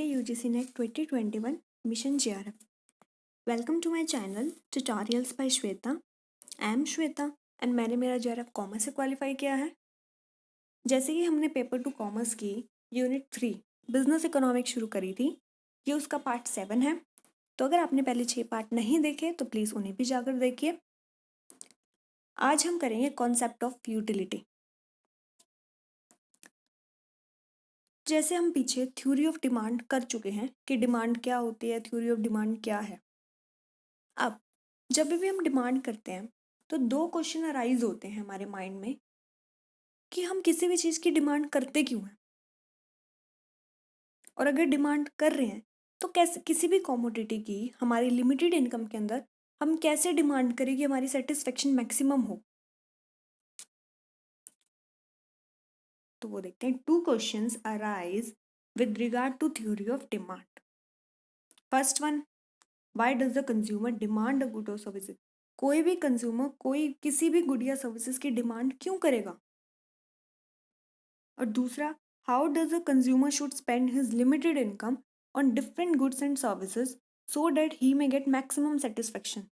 UGC NET 2021 Mission JRF. Welcome to my channel Tutorials by Shweta. I am Shweta and मैंने मेरा JRF commerce से qualify किया है। जैसे कि हमने पेपर 2 कॉमर्स की यूनिट 3 बिजनेस इकोनॉमिक्स शुरू करी थी, ये उसका पार्ट 7 है। तो अगर आपने पहले 6 पार्ट नहीं देखे तो प्लीज़ उन्हें भी जाकर देखिए। आज हम करेंगे कॉन्सेप्ट ऑफ यूटिलिटी। जैसे हम पीछे थ्योरी ऑफ डिमांड कर चुके हैं कि डिमांड क्या होती है, थ्योरी ऑफ डिमांड क्या है। अब जब भी हम डिमांड करते हैं तो 2 क्वेश्चन अराइज होते हैं हमारे माइंड में कि हम किसी भी चीज़ की डिमांड करते क्यों हैं, और अगर डिमांड कर रहे हैं तो कैसे किसी भी कमोडिटी की हमारी लिमिटेड इनकम के अंदर हम कैसे डिमांड करें कि हमारी सेटिस्फेक्शन मैक्सिमम हो। तो वो देखते हैं। 2 questions arise with regard to theory of demand. First one, why does the consumer demand a good or services. कोई भी कंज्यूमर कोई किसी भी गुड या सर्विसेज की डिमांड क्यों करेगा। और दूसरा, how does a consumer should spend his limited income on different goods and services so that he may get maximum satisfaction.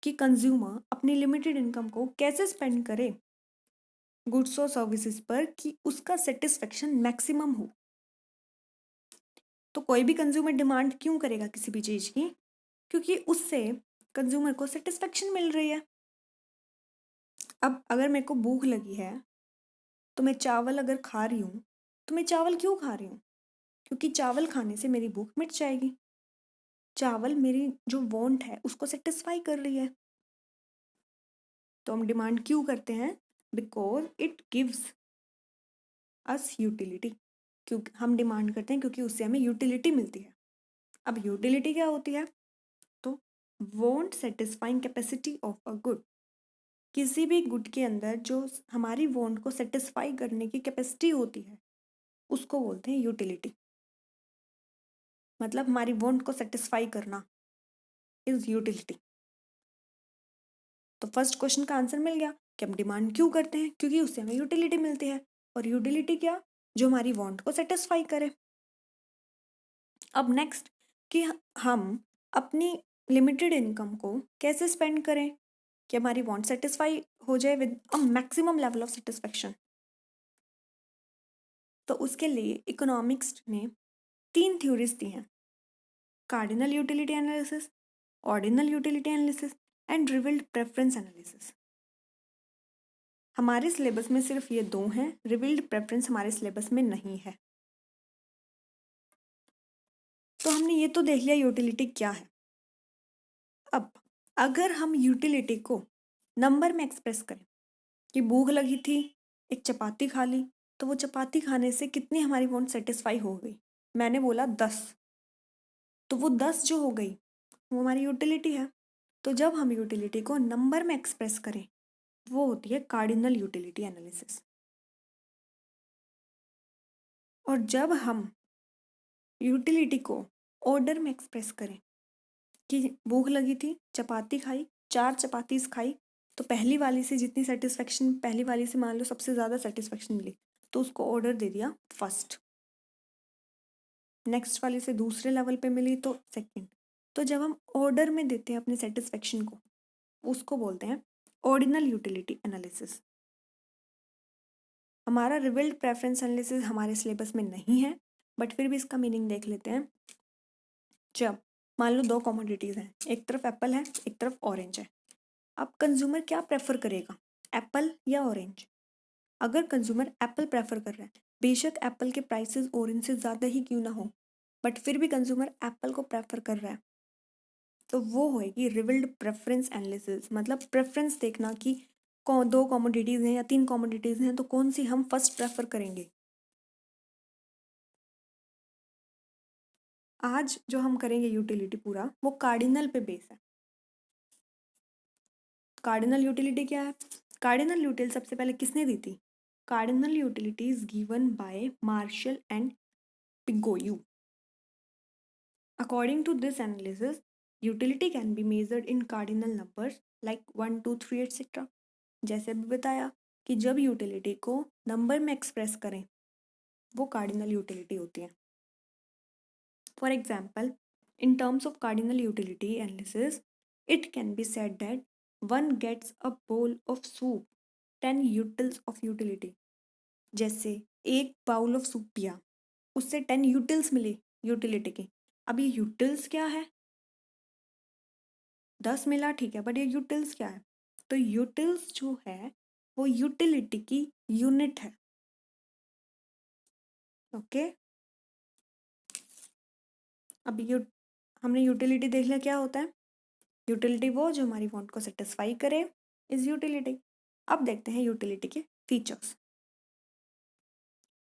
कि कंज्यूमर अपनी लिमिटेड इनकम को कैसे स्पेंड करे गुड्स और सर्विसेज पर कि उसका सेटिस्फेक्शन मैक्सिमम हो। तो कोई भी कंज्यूमर डिमांड क्यों करेगा किसी भी चीज़ की, क्योंकि उससे कंज्यूमर को सेटिस्फेक्शन मिल रही है। अब अगर मेरे को भूख लगी है तो मैं चावल अगर खा रही हूँ, तो मैं चावल क्यों खा रही हूँ, क्योंकि चावल खाने से मेरी भूख मिट जाएगी। चावल मेरी जो वांट है उसको सेटिस्फाई कर रही है। तो हम डिमांड क्यों करते हैं, because it gives us utility. क्योंकि हम डिमांड करते हैं क्योंकि उससे हमें यूटिलिटी मिलती है। अब यूटिलिटी क्या होती है, तो want satisfying capacity of a good. किसी भी गुड के अंदर जो हमारी वांट को सेटिस्फाई करने की कैपेसिटी होती है उसको बोलते हैं यूटिलिटी। मतलब हमारी वांट को सेटिस्फाई करना इज यूटिलिटी। तो फर्स्ट क्वेश्चन का आंसर मिल गया कि हम डिमांड क्यों करते हैं, क्योंकि उससे हमें यूटिलिटी मिलती है। और यूटिलिटी क्या, जो हमारी वांट को सेटिस्फाई करे। अब नेक्स्ट कि हम अपनी लिमिटेड इनकम को कैसे स्पेंड करें कि हमारी वांट सेटिस्फाई हो जाए with a maximum level of satisfaction. तो उसके लिए इकोनॉमिक्स ने 3 थ्योरीज दी हैं, cardinal utility analysis, ordinal utility analysis and revelled preference analysis. हमारे सिलेबस में सिर्फ ये 2 हैं, रिवील्ड प्रेफरेंस हमारे सिलेबस में नहीं है। तो हमने ये तो देख लिया यूटिलिटी क्या है। अब अगर हम यूटिलिटी को नंबर में एक्सप्रेस करें कि भूख लगी थी, एक चपाती खा ली, तो वो चपाती खाने से कितनी हमारी वांट सेटिस्फाई हो गई। मैंने बोला 10, तो वो 10 जो हो गई वो हमारी यूटिलिटी है। तो जब हम यूटिलिटी को नंबर में एक्सप्रेस करें वो होती है कार्डिनल यूटिलिटी एनालिसिस। और जब हम यूटिलिटी को ऑर्डर में एक्सप्रेस करें कि भूख लगी थी, चपाती खाई, 4 चपातीस खाई, तो पहली वाली से जितनी सेटिस्फेक्शन, पहली वाली से मान लो सबसे ज़्यादा सेटिस्फेक्शन मिली तो उसको ऑर्डर दे दिया फर्स्ट। नेक्स्ट वाली से दूसरे लेवल पे मिली तो सेकंड। तो जब हम ऑर्डर में देते हैं अपने सेटिस्फेक्शन को उसको बोलते हैं ऑर्डिनल यूटिलिटी एनालिसिस। हमारा रिवेल्ड प्रेफरेंस एनालिसिस हमारे सिलेबस में नहीं है, बट फिर भी इसका मीनिंग देख लेते हैं। जब मान लो 2 कमोडिटीज़ हैं, एक तरफ एप्पल है एक तरफ ऑरेंज है। अब कंज्यूमर क्या प्रेफर करेगा, एप्पल या ऑरेंज। अगर कंज्यूमर एप्पल प्रेफर कर रहा है, बेशक एप्पल के प्राइसेस ऑरेंज से ज़्यादा ही क्यों ना हो, बट फिर भी कंज्यूमर एप्पल को प्रेफर कर रहा है, तो वो होएगी रिवेल्ड प्रेफरेंस एनालिसिस। मतलब प्रेफरेंस देखना कि 2 कमोडिटीज़ हैं या 3 कमोडिटीज़ हैं तो कौन सी हम फर्स्ट प्रेफर करेंगे। आज जो हम करेंगे यूटिलिटी पूरा वो कार्डिनल पे बेस है। कार्डिनल यूटिलिटी क्या है, कार्डिनल यूटिलिटी सबसे पहले किसने दी थी, cardinal utility is given by Marshall and Pigou. According to this analysis, utility can be measured in cardinal numbers like 1, 2, 3 etc. जैसे अभी बताया कि जब यूटिलिटी को नंबर में एक्सप्रेस करें वो कार्डिनल यूटिलिटी होती है। For example, in terms of cardinal utility analysis, it can be said that one gets a bowl of soup, 10 utils of utility. जैसे एक बाउल ऑफ सूप पिया, उससे 10 यूटिल्स मिली यूटिलिटी की। अब ये यूटिल्स क्या है? 10 मिला ठीक है, बट ये यूटिल्स क्या है? तो यूटिल्स जो है वो यूटिलिटी की यूनिट है। ओके, अब हमने यूटिलिटी देख लिया क्या होता है। यूटिलिटी वो जो हमारी वांट को सेटिस्फाई करे इज यूटिलिटी। अब देखते हैं यूटिलिटी के features.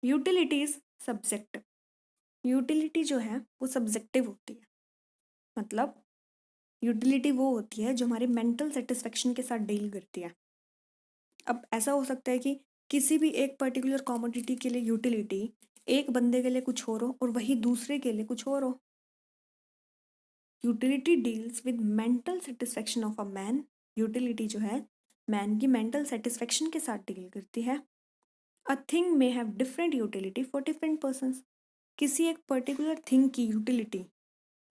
Utility is subjective. Utility जो है वो सब्जेक्टिव होती है, मतलब यूटिलिटी वो होती है जो हमारे मेंटल सेटिस्फेक्शन के साथ डील करती है। अब ऐसा हो सकता है कि किसी भी एक पर्टिकुलर कमोडिटी के लिए यूटिलिटी एक बंदे के लिए कुछ और हो और वही दूसरे के लिए कुछ और हो। Utility deals with mental satisfaction of a man. Utility जो है मैन की मेंटल सेटिस्फेक्शन के साथ डील करती है। A thing may have different utility for different persons. किसी एक पर्टिकुलर थिंग की यूटिलिटी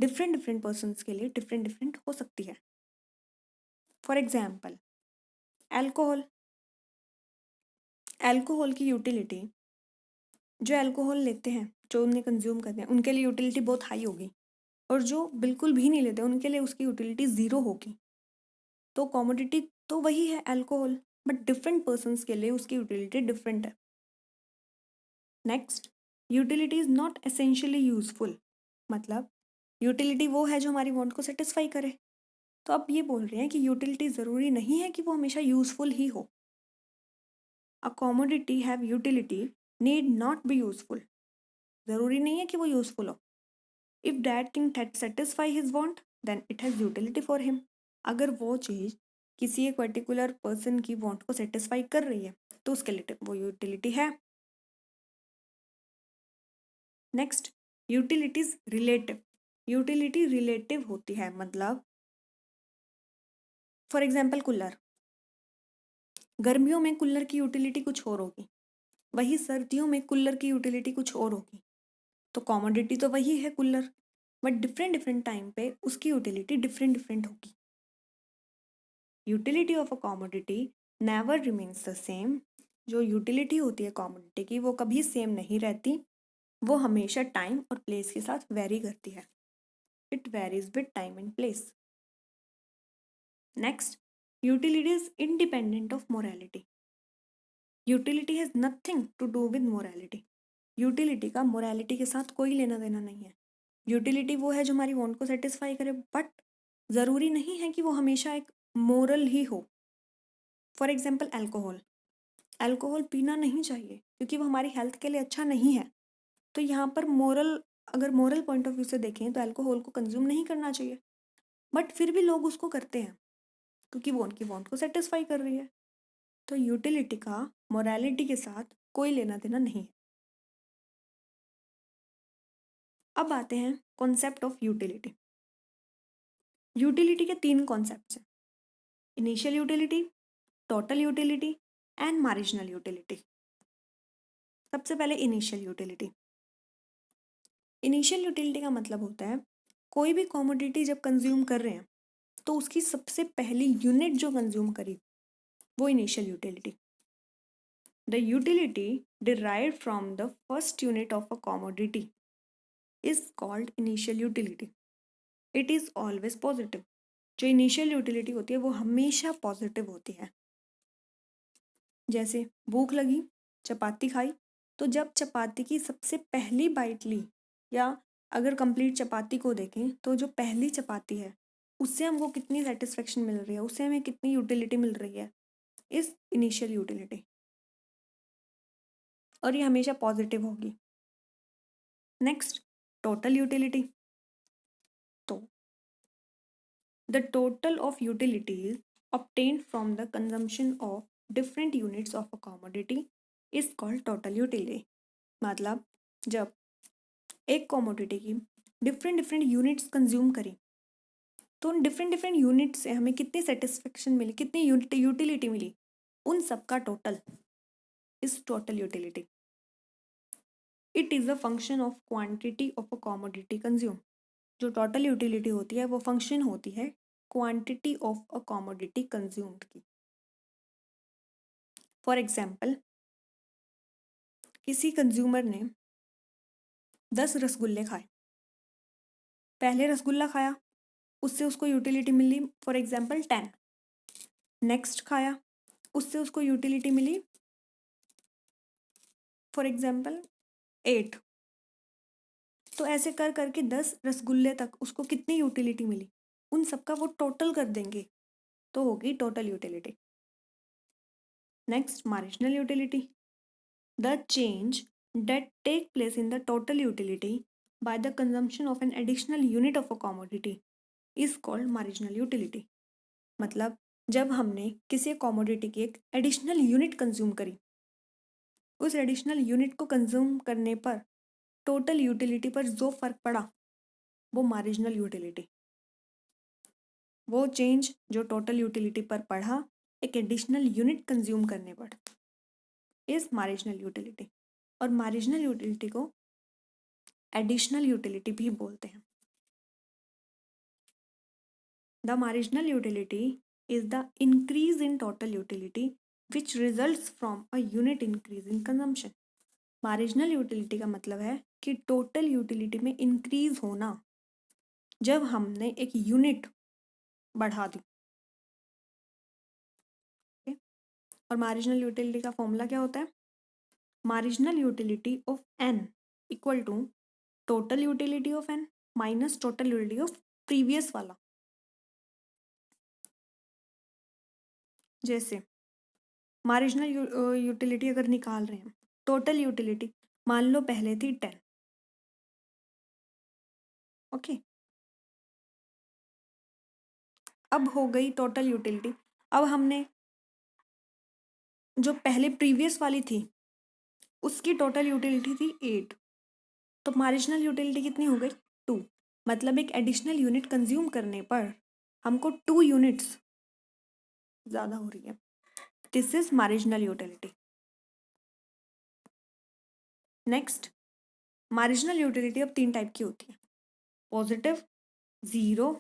डिफरेंट डिफरेंट पर्सन्स के लिए डिफरेंट डिफरेंट हो सकती है। For example, alcohol. एल्कोहल की यूटिलिटी, जो एल्कोहल लेते हैं, जो उन्हें कंज्यूम करते हैं, उनके लिए यूटिलिटी बहुत हाई होगी, और जो बिल्कुल भी नहीं लेते उनके लिए उसकी यूटिलिटी ज़ीरो होगी। तो कॉमोडिटी तो वही है एल्कोहल, बट डिफरेंट पर्सन्स के लिए उसकी यूटिलिटी डिफरेंट है। Next, utility is not essentially useful. मतलब यूटिलिटी वो है जो हमारी वांट को सेटिस्फाई करे। तो अब ये बोल रहे हैं कि यूटिलिटी ज़रूरी नहीं है कि वो हमेशा यूजफुल ही हो। A commodity have utility need not be useful. ज़रूरी नहीं है कि वो यूजफुल हो। If that thing satisfy his want then it has utility for him. अगर वो चीज़ किसी एक पर्टिकुलर पर्सन की वांट को सेटिस्फाई कर रही है तो उसके लिए वो यूटिलिटी है। Next, utilities relative. Utility relative होती है, मतलब फॉर एग्जाम्पल कूलर। गर्मियों में कूलर की यूटिलिटी कुछ और होगी, वही सर्दियों में कूलर की यूटिलिटी कुछ और होगी। तो कॉमोडिटी तो वही है cooler, but different different time पे उसकी यूटिलिटी डिफरेंट डिफरेंट होगी। Utility of a commodity never remains the same. जो यूटिलिटी होती है कॉमोडिटी की वो कभी सेम नहीं रहती, वो हमेशा टाइम और प्लेस के साथ वेरी करती है। It varies with time and place. Next, utility is independent of morality. Utility has nothing to do with morality. Utility का मोरालिटी के साथ कोई लेना देना नहीं है। यूटिलिटी वो है जो हमारी वांट को सेटिस्फाई करे, बट ज़रूरी नहीं है कि वो हमेशा एक मोरल ही हो। For example alcohol. एल्कोहल पीना नहीं चाहिए क्योंकि वो हमारी हेल्थ के लिए अच्छा नहीं है। तो यहाँ पर मोरल, अगर मोरल पॉइंट ऑफ व्यू से देखें तो अल्कोहल को कंज्यूम नहीं करना चाहिए, बट फिर भी लोग उसको करते हैं क्योंकि वो उनकी वांट को सेटिस्फाई कर रही है। तो यूटिलिटी का मोरालिटी के साथ कोई लेना देना नहीं है। अब आते हैं कॉन्सेप्ट ऑफ यूटिलिटी। यूटिलिटी के 3 कॉन्सेप्ट्स हैं: initial utility, total utility and marginal utility. सबसे पहले इनिशियल यूटिलिटी। इनिशियल यूटिलिटी का मतलब होता है कोई भी कमोडिटी जब कंज्यूम कर रहे हैं तो उसकी सबसे पहली यूनिट जो कंज्यूम करी वो initial utility. The utility derived from the first unit of a commodity is called initial utility. It is always positive. जो इनिशियल यूटिलिटी होती है वो हमेशा पॉजिटिव होती है। जैसे भूख लगी, चपाती खाई, तो जब चपाती की सबसे पहली बाइट ली, या अगर कंप्लीट चपाती को देखें तो जो पहली चपाती है उससे हमको कितनी सेटिस्फेक्शन मिल रही है, उससे हमें कितनी यूटिलिटी मिल रही है, इस इनिशियल यूटिलिटी, और ये हमेशा पॉजिटिव होगी। Next, total utility. तो the total of utilities obtained from the consumption of different units of a commodity is called total utility। मतलब जब एक कॉमोडिटी की डिफरेंट डिफरेंट यूनिट्स कंज्यूम करी तो उन डिफरेंट डिफरेंट यूनिट से हमें कितनी सेटिस्फेक्शन मिली, कितनी यूटिलिटी मिली, उन सब का total is total utility. It is a function of quantity of a commodity consume. जो टोटल यूटिलिटी होती है वो फंक्शन होती है quantity of a commodity consumed की। फॉर एग्जाम्पल, किसी कंज्यूमर ने 10 रसगुल्ले खाए, पहले रसगुल्ला खाया, उससे उसको यूटिलिटी मिली फॉर एग्जाम्पल 10। नेक्स्ट खाया, उससे उसको यूटिलिटी मिली फॉर एग्जाम्पल 8। तो ऐसे कर करके 10 रसगुल्ले तक उसको कितनी यूटिलिटी मिली, उन सबका वो टोटल कर देंगे तो होगी total utility. Next, marginal utility, the change that take place in the total utility by the consumption of an additional unit of a commodity is called marginal utility। मतलब जब हमने किसी कॉमोडिटी की एक एडिशनल यूनिट कंज्यूम करी, उस additional unit को consume करने पर टोटल यूटिलिटी पर जो फर्क पड़ा वो मार्जिनल यूटिलिटी। वो चेंज जो टोटल यूटिलिटी पर पड़ा एक एडिशनल यूनिट कंज्यूम करने पर इज मार्जिनल यूटिलिटी। और मार्जिनल यूटिलिटी को एडिशनल यूटिलिटी भी बोलते हैं। The marginal utility is the increase in total utility which results from a unit increase in consumption. Marginal utility का मतलब है कि टोटल यूटिलिटी में इंक्रीज होना जब हमने एक यूनिट बढ़ा दी। और मार्जिनल यूटिलिटी का फॉर्मूला क्या होता है? Marginal utility of n equal to total utility of n minus total utility of previous वाला। जैसे मार्जिनल यूटिलिटी अगर निकाल रहे हैं, टोटल यूटिलिटी मान लो पहले थी 10, ओके, अब हो गई टोटल यूटिलिटी। अब हमने जो पहले प्रीवियस वाली थी उसकी टोटल यूटिलिटी थी 8, तो मार्जिनल यूटिलिटी कितनी हो गई? 2। मतलब एक एडिशनल यूनिट कंज्यूम करने पर हमको 2 यूनिट्स ज़्यादा हो रही है। This is marginal utility. Next, marginal utility अब 3 टाइप की होती है, पॉजिटिव, ज़ीरो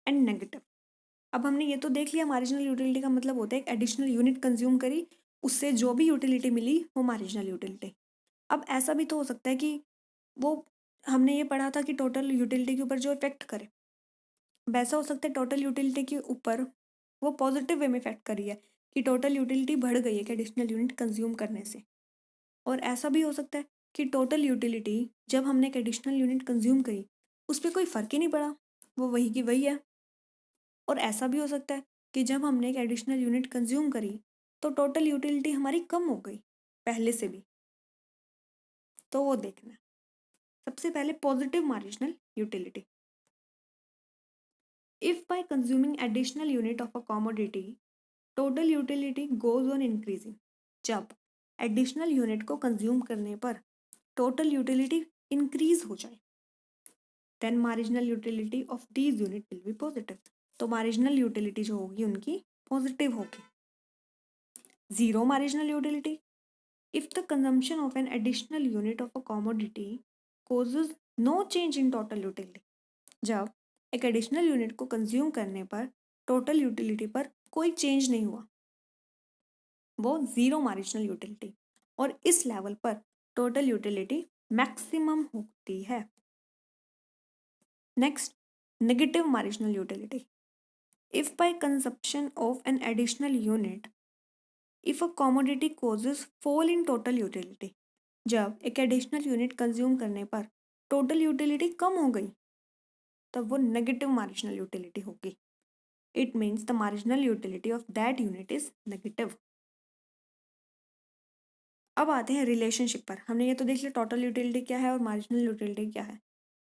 एंड नेगेटिव। अब हमने ये तो देख लिया मार्जिनल यूटिलिटी का मतलब होता है एक एडिशनल यूनिट कंज्यूम करी, उससे जो भी यूटिलिटी मिली वो मार्जिनल यूटिलिटी। अब ऐसा भी तो हो सकता है कि वो हमने ये पढ़ा था कि टोटल यूटिलिटी के ऊपर जो इफेक्ट करे, वैसा हो सकता है टोटल यूटिलिटी के ऊपर वो पॉजिटिव वे में इफेक्ट करी है कि टोटल यूटिलिटी बढ़ गई है एक एडिशनल यूनिट कंज्यूम करने से। और ऐसा भी हो सकता है कि टोटल यूटिलिटी जब हमने एक एडिशनल यूनिट कंज्यूम करी उस पर कोई फ़र्क ही नहीं पड़ा, वो वही की वही है। और ऐसा भी हो सकता है कि जब हमने एक एडिशनल यूनिट कंज्यूम करी तो टोटल यूटिलिटी हमारी कम हो गई पहले से भी, तो वो देखना है। सबसे पहले positive marginal utility. If by consuming additional unit of a commodity total utility goes on increasing, जब एडिशनल यूनिट को कंज्यूम करने पर टोटल यूटिलिटी इंक्रीज हो जाए, then marginal utility of these unit will be positive. तो marginal utility जो होगी उनकी पॉजिटिव होगी। Zero marginal utility, if the consumption of an additional unit of a commodity causes no change in total utility, जब एक additional unit को consume करने पर टोटल यूटिलिटी पर कोई चेंज नहीं हुआ, वो जीरो मार्जिनल यूटिलिटी। और इस लेवल पर टोटल यूटिलिटी मैक्सिमम होती है। Next, negative marginal utility. If bye consumption of an additional unit if a commodity causes fall in total utility, जब एक एडिशनल यूनिट कंज्यूम करने पर टोटल यूटिलिटी कम हो गई तब वो नेगेटिव मार्जिनल यूटिलिटी होगी। It means the marginal utility of that unit is negative. अब आते हैं रिलेशनशिप पर। हमने ये तो देख लिया टोटल यूटिलिटी क्या है और मार्जिनल यूटिलिटी क्या है।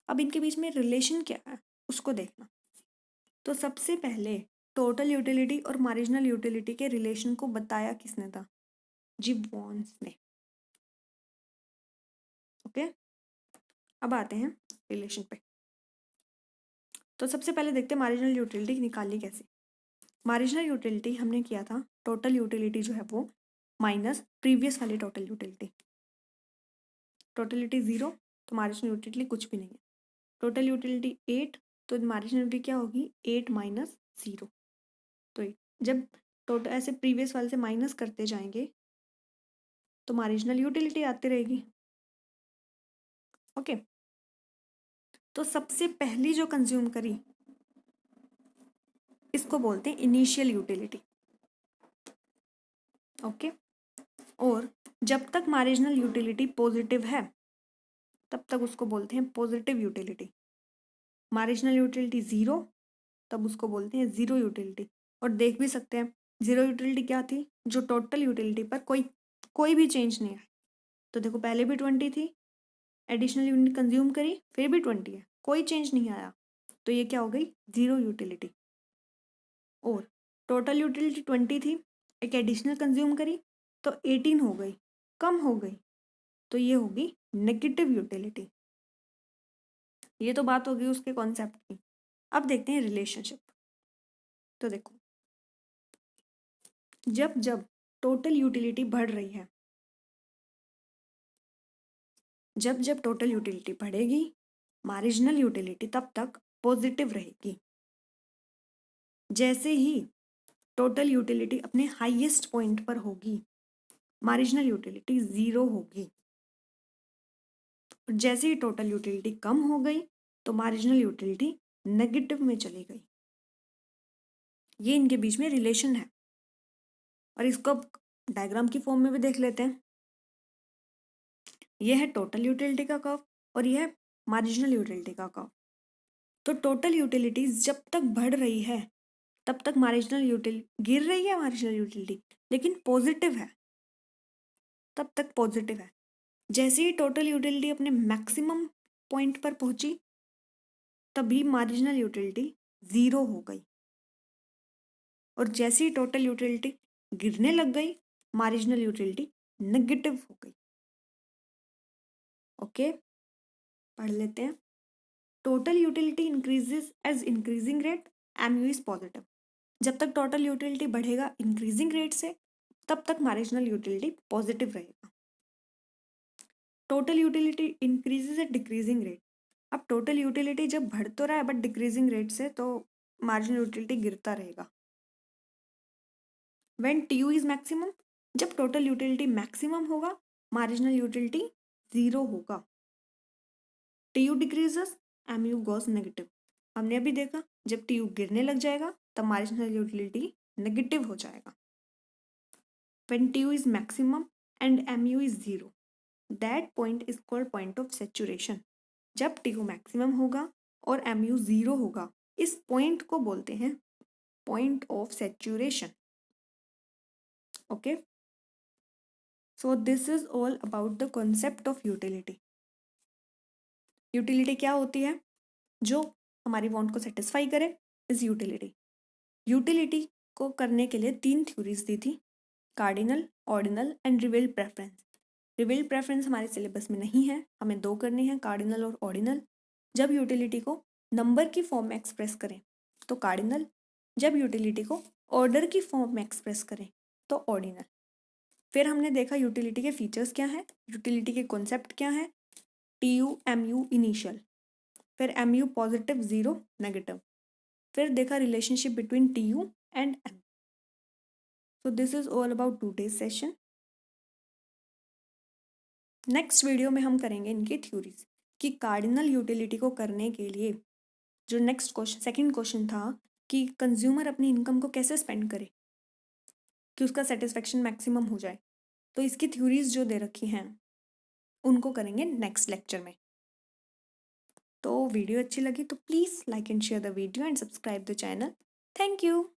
अब इनके बीच में रिलेशन क्या है उसको देखना। तो सबसे पहले टोटल यूटिलिटी और मार्जिनल यूटिलिटी के रिलेशन को बताया किसने था? जिब्बॉन्स ने। ओके, अब आते हैं रिलेशन पे। तो सबसे पहले देखते हैं मार्जिनल यूटिलिटी निकालनी कैसे। मार्जिनल यूटिलिटी हमने किया था टोटल यूटिलिटी जो है वो माइनस प्रीवियस वाली टोटल यूटिलिटी। टोटल यूटिलिटी 0 तो मार्जिनल यूटिलिटी कुछ भी नहीं है। टोटल यूटिलिटी 8 तो मार्जिनल यूटिलिटी क्या होगी 8 माइनस 0। तो जब टोटल ऐसे प्रीवियस वाले से माइनस करते जाएंगे तो मार्जिनल यूटिलिटी आती रहेगी। ओके, तो सबसे पहली जो कंज्यूम करी इसको बोलते हैं इनिशियल यूटिलिटी। ओके, और जब तक मार्जिनल यूटिलिटी पॉजिटिव है तब तक उसको बोलते हैं पॉजिटिव यूटिलिटी। मार्जिनल यूटिलिटी 0 तब उसको बोलते हैं ज़ीरो यूटिलिटी। और देख भी सकते हैं ज़ीरो यूटिलिटी क्या थी, जो टोटल यूटिलिटी पर कोई भी चेंज नहीं आया। तो देखो पहले भी 20 थी, एडिशनल यूनिट कंज्यूम करी फिर भी 20 है, कोई चेंज नहीं आया, तो ये क्या हो गई ज़ीरो यूटिलिटी। और टोटल यूटिलिटी 20 थी, एक एडिशनल कंज्यूम करी तो 18 हो गई, कम हो गई, तो ये होगी नेगेटिव यूटिलिटी। ये तो बात होगी उसके कॉन्सेप्ट की। अब देखते हैं रिलेशनशिप। तो देखो जब जब टोटल यूटिलिटी बढ़ रही है, जब जब टोटल यूटिलिटी बढ़ेगी मार्जिनल यूटिलिटी तब तक पॉजिटिव रहेगी। जैसे ही टोटल यूटिलिटी अपने हाईएस्ट पॉइंट पर होगी मार्जिनल यूटिलिटी 0 होगी। और जैसे ही टोटल यूटिलिटी कम हो गई तो मार्जिनल यूटिलिटी नेगेटिव में चली गई। ये इनके बीच में रिलेशन है, और इसको डायग्राम की फॉर्म में भी देख लेते हैं। यह है टोटल यूटिलिटी का कर्व और यह है मार्जिनल यूटिलिटी का कर्व। तो टोटल यूटिलिटी जब तक बढ़ रही है तब तक मार्जिनल यूटिलिटी गिर रही है, मार्जिनल यूटिलिटी लेकिन पॉजिटिव है, तब तक पॉजिटिव है। जैसे ही टोटल यूटिलिटी अपने मैक्सिमम पॉइंट पर पहुंची तभी मार्जिनल यूटिलिटी 0 हो गई, और जैसे ही टोटल यूटिलिटी गिरने लग गई मार्जिनल यूटिलिटी नेगेटिव हो गई। ओके, पढ़ लेते हैं। Total utility increases as increasing rate, MU is positive. जब तक टोटल यूटिलिटी बढ़ेगा इंक्रीजिंग रेट से तब तक मार्जिनल यूटिलिटी पॉजिटिव रहेगा। Total utility increases at decreasing rate. अब टोटल यूटिलिटी जब बढ़ तो रहा है बट डिक्रीजिंग रेट से, तो मार्जिनल यूटिलिटी गिरता रहेगा। व्हेन टीयू इज मैक्सिमम, जब टोटल यूटिलिटी मैक्सिमम होगा मार्जिनल यूटिलिटी 0 होगा। TU decreases, MU goes negative. हमने अभी देखा जब टीयू गिरने लग जाएगा तब मार्जिनल यूटिलिटी नेगेटिव हो जाएगा। When TU is maximum and MU is 0, that point is called point of saturation. जब TU maximum होगा और MU 0 होगा, इस point को बोलते हैं point of saturation. Okay? So this is all about the concept of utility. Utility क्या होती है? जो हमारी want को satisfy करे is utility. Utility को करने के लिए 3 theories दी थी, cardinal, ordinal and revelled preference. Revelled preference हमारे सिलेबस में नहीं है, हमें 2 करने हैं, कार्डिनल और ऑर्डिनल। जब यूटिलिटी को नंबर की फॉर्म में एक्सप्रेस करें तो कार्डिनल, जब यूटिलिटी को ऑर्डर की फॉर्म में एक्सप्रेस करें तो ऑर्डिनल। फिर हमने देखा यूटिलिटी के फीचर्स क्या हैं, यूटिलिटी के कॉन्सेप्ट क्या हैं, टीयू, एमयू इनिशियल, फिर एमयू पॉजिटिव, 0 नेगेटिव, फिर देखा relationship between TU and M. So this is all about today's session. Next video में हम करेंगे इनकी थ्योरीज कि कार्डिनल यूटिलिटी को करने के लिए जो नेक्स्ट क्वेश्चन सेकंड क्वेश्चन था कि कंज्यूमर अपनी इनकम को कैसे स्पेंड करे कि उसका सेटिस्फेक्शन मैक्सिमम हो जाए, तो इसकी थ्योरीज जो दे रखी हैं उनको करेंगे नेक्स्ट लेक्चर में। तो वीडियो अच्छी लगी तो please like and share the video and subscribe the channel. Thank you.